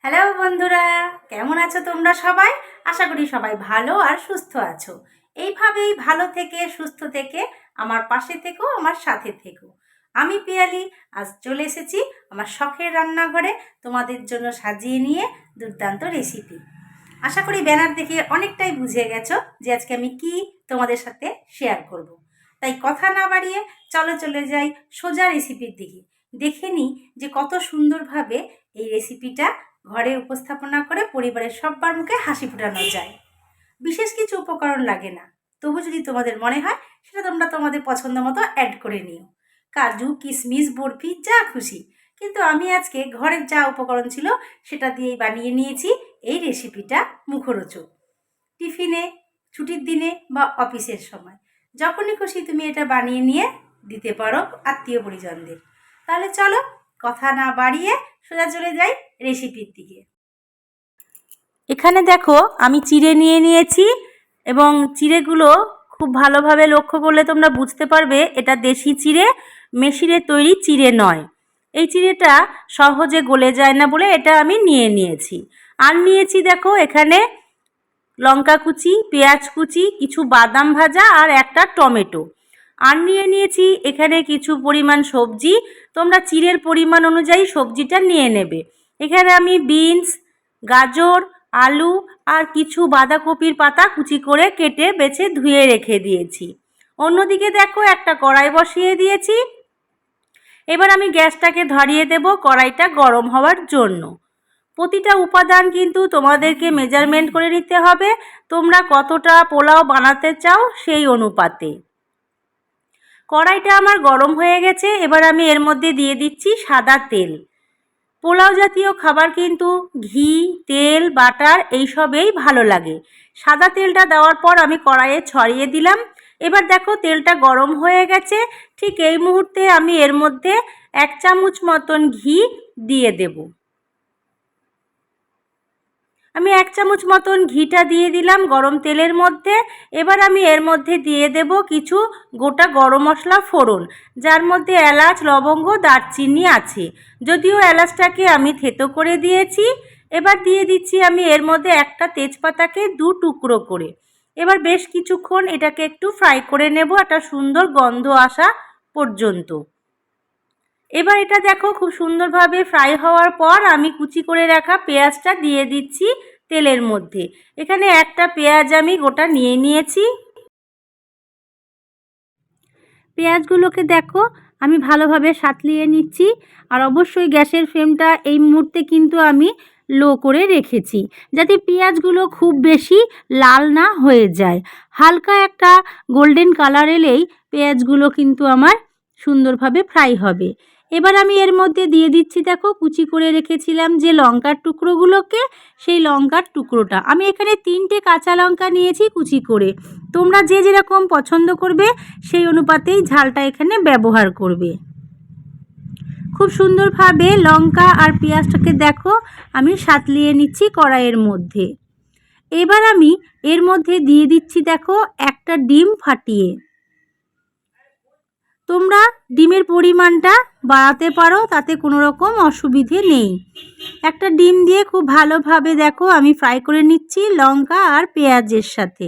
Hello বন্ধুরা, কেমন আছো তোমরা সবাই? আশা করি সবাই ভালো আর সুস্থ আছো। এইভাবেই ভালো থেকে সুস্থ থেকে আমার পাশে থেকো, আমার সাথে থেকো। আমি পিয়ালি আজ চলে এসেছি আমার শখের রান্নাঘরে তোমাদের জন্য সাজিয়ে নিয়ে দুর্দান্ত রেসিপি। আশা করি ব্যানার দেখে অনেকটাই বুঝে গেছো যে আজকে আমি কি তোমাদের সাথে শেয়ার করব। তাই কথা না বাড়িয়ে চলে যাই সোজা রেসিপির দিকে। দেখে নিই যে কত সুন্দরভাবে এই রেসিপিটা ঘরে উপস্থাপনা করে পরিবারের সবার মুখে হাসি ফোটানো যায়। বিশেষ কিছু উপকরণ লাগে না, তবু যদি তোমাদের মনে হয় সেটা তোমরা তোমাদের পছন্দ মতো অ্যাড করে নিও। কাজু, কিশমিশ, বরফি যা খুশি। কিন্তু আমি আজকে ঘরের যা উপকরণ ছিল সেটা দিয়েই বানিয়ে নিয়েছি এই রেসিপিটা মুখরোচক। টিফিনে, ছুটির দিনে বা অফিসের সময় যখনই খুশি তুমি এটা বানিয়ে নিয়ে দিতে পারো আত্মীয় পরিজনদের। তাহলে চলো কথা না বাড়িয়ে সোজা চলে যাই রেসিপির দিকে। এখানে দেখো আমি চিড়ে নিয়ে নিয়েছি এবং চিড়েগুলো খুব ভালোভাবে লক্ষ্য করলে তোমরা বুঝতে পারবে এটা দেশি চিড়ে, মেশিনে তৈরি চিড়ে নয়। এই চিড়েটা সহজে গলে যায় না বলে এটা আমি নিয়ে নিয়েছি। আর নিয়েছি দেখো এখানে লঙ্কা কুচি, পেঁয়াজ কুচি, কিছু বাদাম ভাজা আর একটা টমেটো। আর নিয়ে নিয়েছি এখানে কিছু পরিমাণ সবজি। তোমরা চিড়ের পরিমাণ অনুযায়ী সবজিটা নিয়ে নেবে। এখানে আমি বিনস, গাজর, আলু আর কিছু বাঁধাকপির পাতা কুচি করে কেটে বেছে ধুয়ে রেখে দিয়েছি। অন্যদিকে দেখো একটা কড়াই বসিয়ে দিয়েছি। এবার আমি গ্যাসটাকে ধরিয়ে দেব কড়াইটা গরম হওয়ার জন্য। প্রতিটা উপাদান কিন্তু তোমাদেরকে মেজারমেন্ট করে নিতে হবে, তোমরা কতটা পোলাও বানাতে চাও সেই অনুপাতে। কড়াইটা আমার গরম হয়ে গেছে, এবার আমি এর মধ্যে দিয়ে দিচ্ছি সাদা তেল। পোলাও জাতীয় খাবার কিন্তু ঘি, তেল, বাটার এইসবেই ভালো লাগে। সাদা তেলটা দেওয়ার পর আমি কড়াইয়ে ছড়িয়ে দিলাম। এবার দেখো তেলটা গরম হয়ে গেছে। ঠিক এই মুহূর্তে আমি এর মধ্যে 1 চামচ মতন ঘি দিয়ে দেব। আমি 1 চামচ মতন ঘিটা দিয়ে দিলাম গরম তেলের মধ্যে। এবার আমি এর মধ্যে দিয়ে দেব কিছু গোটা গরম মশলা ফোড়ন, যার মধ্যে এলাচ, লবঙ্গ, দারচিনি আছে, যদিও এলাচটাকে আমি থেতো করে দিয়েছি। এবার দিয়ে দিচ্ছি আমি এর মধ্যে একটা তেজপাতাকে 2 টুকরো করে। এবার বেশ কিছুক্ষণ এটাকে একটু ফ্রাই করে নেব, একটা সুন্দর গন্ধ আসা পর্যন্ত। এবার এটা দেখো খুব সুন্দরভাবে ফ্রাই হওয়ার পর আমি কুচি করে রাখা পেঁয়াজটা দিয়ে দিচ্ছি তেলের মধ্যে। এখানে একটা পেঁয়াজ আমি গোটা নিয়ে নিয়েছি। পেঁয়াজগুলোকে দেখো আমি ভালোভাবে সাঁতলিয়ে নিচ্ছি। আর অবশ্যই গ্যাসের ফ্লেমটা এই মুহূর্তে কিন্তু আমি লো করে রেখেছি, যাতে পেঁয়াজগুলো খুব বেশি লাল না হয়ে যায়। হালকা একটা গোল্ডেন কালার এলেই পেঁয়াজগুলো কিন্তু আমার সুন্দরভাবে ফ্রাই হবে। এবার আমি এর মধ্যে দিয়ে দিচ্ছি দেখো কুচি করে রেখেছিলাম যে লঙ্কার টুকরোগুলোকে, সেই লঙ্কার টুকরোটা আমি এখানে 3টে কাঁচা লঙ্কা নিয়েছি কুচি করে। তোমরা যে যেরকম পছন্দ করবে সেই অনুপাতেই ঝালটা এখানে ব্যবহার করবে। খুব সুন্দরভাবে লঙ্কা আর পেঁয়াজটাকে দেখো আমি সাঁতলিয়ে নিচ্ছি কড়াইয়ের মধ্যে। এবার আমি এর মধ্যে দিয়ে দিচ্ছি দেখো একটা ডিম ফাটিয়ে। তোমরা ডিমের পরিমাণটা বাড়াতে পারো, তাতে কোনো রকম অসুবিধে নেই। একটা ডিম দিয়ে খুব ভালোভাবে দেখো আমি ফ্রাই করে নিচ্ছি লঙ্কা আর পেঁয়াজের সাথে।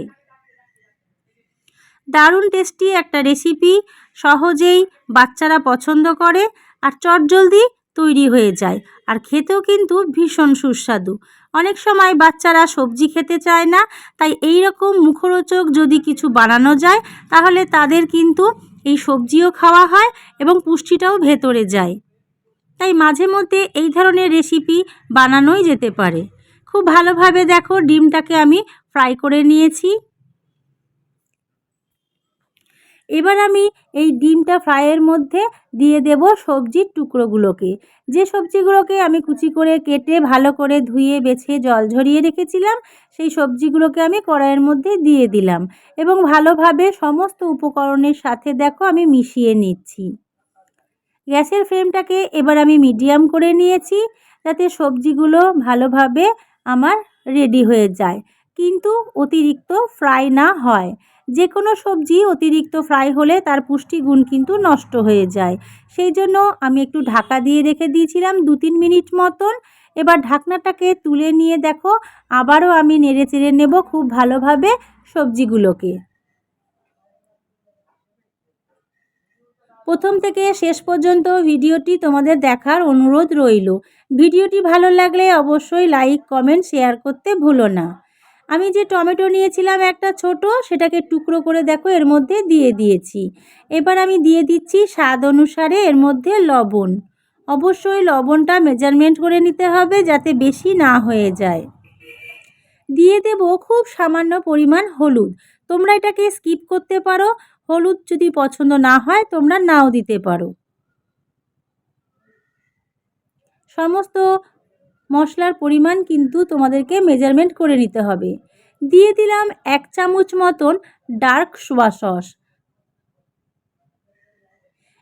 দারুণ টেস্টি একটা রেসিপি, সহজেই বাচ্চারা পছন্দ করে আর চটজলদি তৈরি হয়ে যায়, আর খেতেও কিন্তু ভীষণ সুস্বাদু। অনেক সময় বাচ্চারা সবজি খেতে চায় না, তাই এই রকম মুখরোচক যদি কিছু বানানো যায় তাহলে তাদের কিন্তু এই সবজিও খাওয়া হয় এবং পুষ্টিটাও ভেতরে যায়। তাই মাঝে মধ্যে এই ধরনের রেসিপি বানানোই যেতে পারে। খুব ভালোভাবে দেখো ডিমটাকে আমি ফ্রাই করে নিয়েছি। এবার আমি এই ডিমটা ফ্রাইয়ের মধ্যে দিয়ে দেব সবজির টুকরোগুলোকে, যে সবজিগুলোকে আমি কুচি করে কেটে ভালো করে ধুয়ে বেছে জল ঝরিয়ে রেখেছিলাম, সেই সবজিগুলোকে আমি কড়াইয়ের মধ্যে দিয়ে দিলাম এবং ভালোভাবে সমস্ত উপকরণের সাথে দেখো আমি মিশিয়ে নিচ্ছি। গ্যাসের ফ্লেমটাকে এবার আমি মিডিয়াম করে নিয়েছি, যাতে সবজিগুলো ভালোভাবে আমার রেডি হয়ে যায়, কিন্তু অতিরিক্ত ফ্রাই না হয়। যে কোনো সবজি অতিরিক্ত ফ্রাই হলে তার পুষ্টিগুণ কিন্তু নষ্ট হয়ে যায়। সেই জন্য আমি একটু ঢাকা দিয়ে রেখে দিয়েছিলাম 2-3 মিনিট মতন। এবার ঢাকনাটাকে তুলে নিয়ে দেখো আবারও আমি নেড়ে চেড়ে নেব খুব ভালোভাবে সবজিগুলোকে। প্রথম থেকে শেষ পর্যন্ত ভিডিওটি তোমাদের দেখার অনুরোধ রইল। ভিডিওটি ভালো লাগলে অবশ্যই লাইক, কমেন্ট, শেয়ার করতে ভুলো না। আমি যে টমেটো নিয়েছিলাম একটা ছোট, সেটাকে টুকরো করে দেখো এর মধ্যে দিয়ে দিয়েছি। এবার আমি দিয়ে দিচ্ছি স্বাদ অনুসারে এর মধ্যে লবণ। অবশ্যই লবণটা মেজারমেন্ট করে নিতে হবে যাতে বেশি না হয়ে যায়। দিয়ে দেব খুব সামান্য পরিমাণ হলুদ। তোমরা এটাকে স্কিপ করতে পারো, হলুদ যদি পছন্দ না হয় তোমরা নাও দিতে পারো। সমস্ত মশলার পরিমাণ কিন্তু তোমাদেরকে মেজারমেন্ট করে নিতে হবে। দিয়ে দিলাম 1 চামচ মতন ডার্ক সোয়া সস।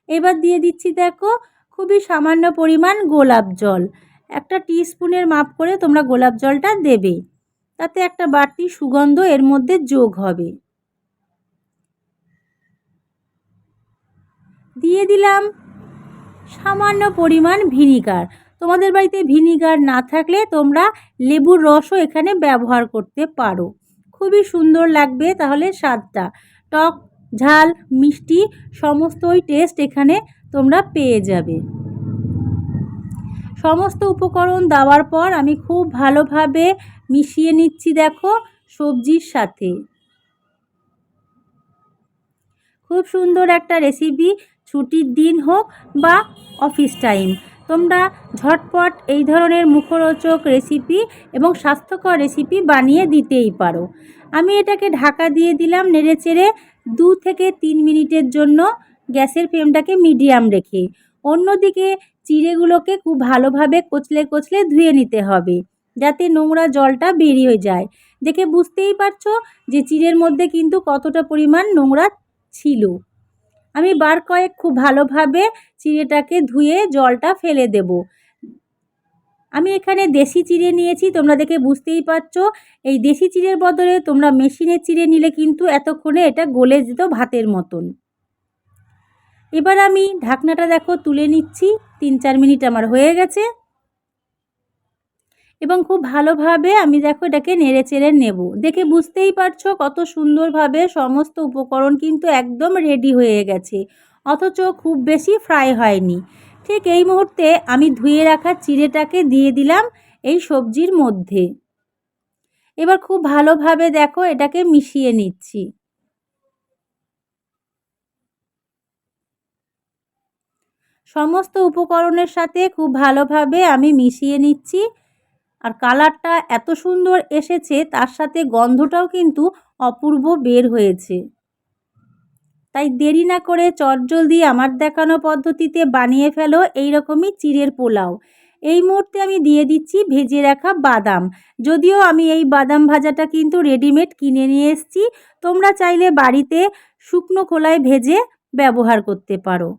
এবার দিয়ে দিচ্ছি দেখো খুবই সামান্য পরিমাণ গোলাপ জল। একটা টিস্পুনের মাপ করে তোমরা গোলাপ জলটা দেবে, তাতে একটা বাড়তি সুগন্ধ এর মধ্যে যোগ হবে। দিয়ে দিলাম সামান্য পরিমাণ ভিনিগার। তোমাদের বাড়িতে ভিনিগার না থাকলে তোমরা লেবুর রসও এখানে ব্যবহার করতে পারো, খুবই সুন্দর লাগবে তাহলে স্বাদটা। টক, ঝাল, মিষ্টি সমস্তই টেস্ট এখানে তোমরা পেয়ে যাবে। সমস্ত উপকরণ দেওয়ার পর আমি খুব ভালোভাবে মিশিয়ে নিচ্ছি দেখো সবজির সাথে। খুব সুন্দর একটা রেসিপি, ছুটির দিন হোক বা অফিস টাইম, তোমরা ঝটপট এই ধরনের মুখরোচক রেসিপি এবং স্বাস্থ্যকর রেসিপি বানিয়ে দিতেই পারো। আমি এটাকে ঢাকা দিয়ে দিলাম নেড়েচেড়ে 2 থেকে 3 মিনিটের জন্য, গ্যাসের ফ্লেমটাকে মিডিয়াম রেখে। অন্যদিকে চিড়েগুলোকে খুব ভালোভাবে কচলে কচলে ধুয়ে নিতে হবে যাতে নোংরা জলটা বেরিয়ে যায়। দেখে বুঝতেই পারছো যে চিড়ের মধ্যে কিন্তু কতটা পরিমাণ নোংরা ছিল। আমি বার কয়েক খুব ভালোভাবে চিড়েটাকে ধুয়ে জলটা ফেলে দেব। আমি এখানে দেশি চিড়ে নিয়েছি, তোমরা দেখে বুঝতেই পারছো। এই দেশি চিড়ের বদলে তোমরা মেশিনের চিড়ে নিলে কিন্তু এতক্ষণে এটা গলে যেত ভাতের মতন। এবার আমি ঢাকনাটা দেখো তুলে নিচ্ছি, 3-4 মিনিট আমার হয়ে গেছে এবং খুব ভালোভাবে আমি দেখো এটাকে নেড়ে চেড়ে নেব। দেখে বুঝতেই পারছো কত সুন্দরভাবে সমস্ত উপকরণ কিন্তু একদম রেডি হয়ে গেছে, অথচ খুব বেশি ফ্রাই হয়নি। ঠিক এই মুহূর্তে আমি ধুয়ে রাখা চিড়েটাকে দিয়ে দিলাম এই সবজির মধ্যে। এবার খুব ভালোভাবে দেখো এটাকে মিশিয়ে নিচ্ছি। সমস্ত উপকরণের সাথে খুব ভালোভাবে আমি মিশিয়ে নিচ্ছি। আর কালারটা এত সুন্দর এসেছে, তার সাথে গন্ধটাও কিন্তু অপূর্ব বের হয়েছে। তাই দেরি না করে চটজলদি আমার দেখানো পদ্ধতিতে বানিয়ে ফেলো এই রকমই চিড়ের পোলাও। এই মুহূর্তে আমি দিয়ে দিচ্ছি ভেজে রাখা বাদাম। যদিও আমি এই বাদাম ভাজাটা কিন্তু রেডিমেড কিনে নিয়ে এসেছি, তোমরা চাইলে বাড়িতে শুকনো খোলায় ভেজে ব্যবহার করতে পারো।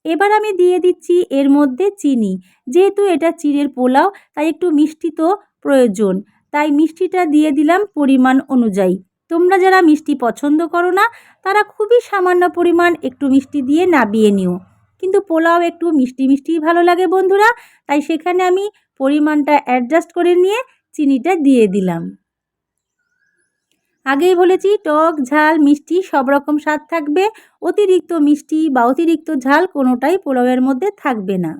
এবার আমি দিয়ে দিচ্ছি এর মধ্যে চিনি। যেহেতু এটা চিড়ের পোলাও তাই একটু মিষ্টি তো প্রয়োজন, তাই মিষ্টিটা দিয়ে দিলাম পরিমাণ অনুযায়ী। তোমরা যারা মিষ্টি পছন্দ করো না তারা খুবই সামান্য পরিমাণ একটু মিষ্টি দিয়ে নাবিয়ে নিও, কিন্তু পোলাও একটু মিষ্টি মিষ্টিই ভালো লাগে বন্ধুরা, তাই সেখানে আমি পরিমাণটা অ্যাডজাস্ট করে নিয়ে চিনিটা দিয়ে দিলাম। আগেই বলেছি টক, ঝাল, মিষ্টি সব রকম স্বাদ থাকবে, অতিরিক্ত মিষ্টি বা অতিরিক্ত ঝাল কোনোটাই পোলাওয়ের মধ্যে থাকবে না।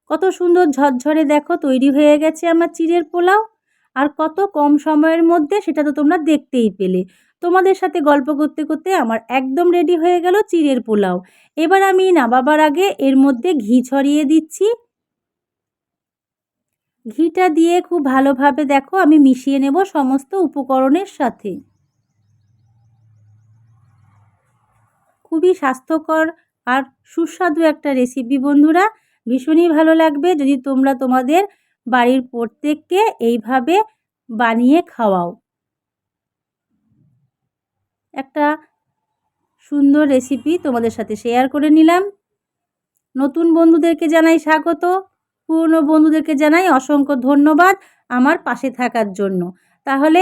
কত সুন্দর ঝরঝরে দেখো তৈরি হয়ে গেছে আমার চিড়ের পোলাও, আর কত কম সময়ের মধ্যে সেটা তো তোমরা দেখতেই পেলে। তোমাদের সাথে গল্প করতে করতে আমার একদম রেডি হয়ে গেল চিড়ের পোলাও। এবার আমি নামাবার আগে এর মধ্যে ঘি ছড়িয়ে দিচ্ছি। ঘিটা দিয়ে খুব ভালোভাবে দেখো আমি মিশিয়ে নেব সমস্ত উপকরণের সাথে। খুবই স্বাস্থ্যকর আর সুস্বাদু একটা রেসিপি বন্ধুরা, ভীষণই ভালো লাগবে যদি তোমরা তোমাদের বাড়ির প্রত্যেককে এইভাবে বানিয়ে খাওয়াও। একটা সুন্দর রেসিপি তোমাদের সাথে শেয়ার করে নিলাম। নতুন বন্ধুদেরকে জানাই স্বাগত, পুরনো বন্ধুদেরকে জানাই অসংখ্য ধন্যবাদ আমার পাশে থাকার জন্য। তাহলে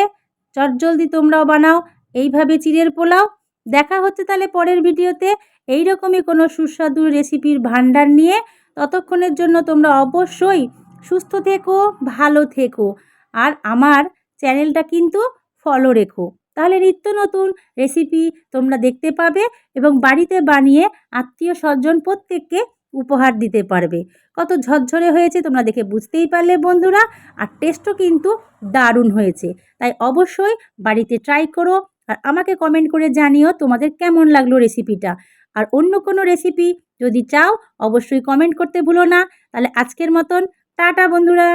চটজলদি তোমরাও বানাও এইভাবে চিড়ের পোলাও। দেখা হচ্ছে তাহলে পরের ভিডিওতে এইরকমই কোনো সুস্বাদু রেসিপির ভান্ডার নিয়ে। ততক্ষণের জন্য তোমরা অবশ্যই সুস্থ থেকো, ভালো থেকো, আর আমার চ্যানেলটা কিন্তু ফলো রেখো। তাহলে নিত্য নতুন রেসিপি তোমরা দেখতে পাবে এবং বাড়িতে বানিয়ে আত্মীয় স্বজন প্রত্যেককে উপহার দিতে পারবে। কত ঝরঝরে হয়েছে তোমরা দেখে বুঝতেই পারলে বন্ধুরা, আর টেস্টও কিন্তু দারুণ হয়েছে। তাই অবশ্যই বাড়িতে ট্রাই করো আর আমাকে কমেন্ট করে জানিও তোমাদের কেমন লাগলো রেসিপিটা। আর অন্য কোনো রেসিপি যদি চাও অবশ্যই কমেন্ট করতে ভুলো না। তাহলে আজকের মতন টাটা বন্ধুরা।